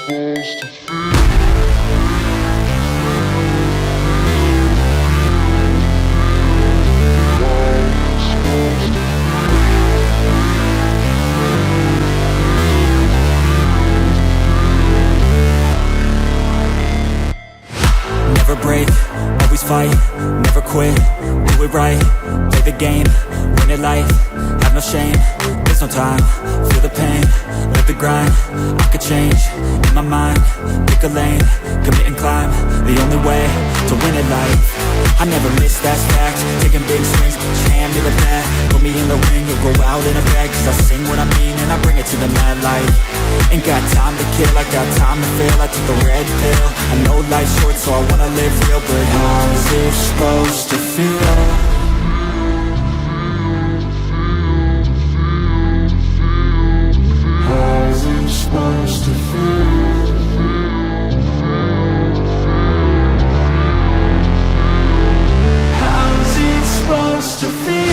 Never break, always fight, never quit, do it right, play the game, win it life, have no shame, there's no time, feel the pain, live the grind, I could change, in my mind, pick a lane, commit and climb, the only way to win it life. I never miss, that's fact, taking big swings, put your hand to the bat, put me in the ring, you'll go out in a bag, cause I sing what I mean and I bring it to the mad light. Ain't got time to kill, I got time to feel, I took the red pill, I know life's short so I wanna live real, but how's it supposed to feel? How's it supposed to feel? How's it supposed to feel?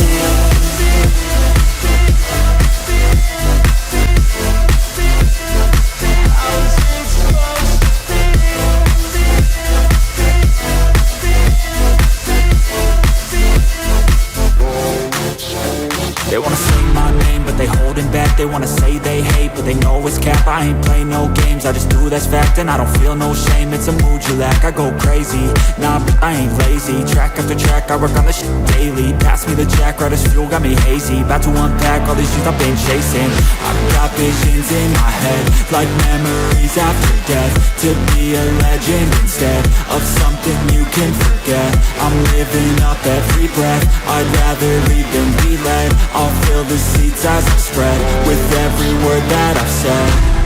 They wanna say my name, but they holding back. They wanna say they hate, but they know it's cap. I ain't play no games, I just do that's fact. And I don't feel no shame, it's a mood you lack. I go crazy, nah, but I ain't lazy. Track after track, I work on this shit daily. Pass me the jack, right as fuel, got me hazy. About to unpack all these things I've been chasing. I've got visions in my head, like memories after death. To be a legend instead of something you can forget. I'm living up every breath, I'd rather lead than be led. I'll fill the seats as I spread with every word that I've said.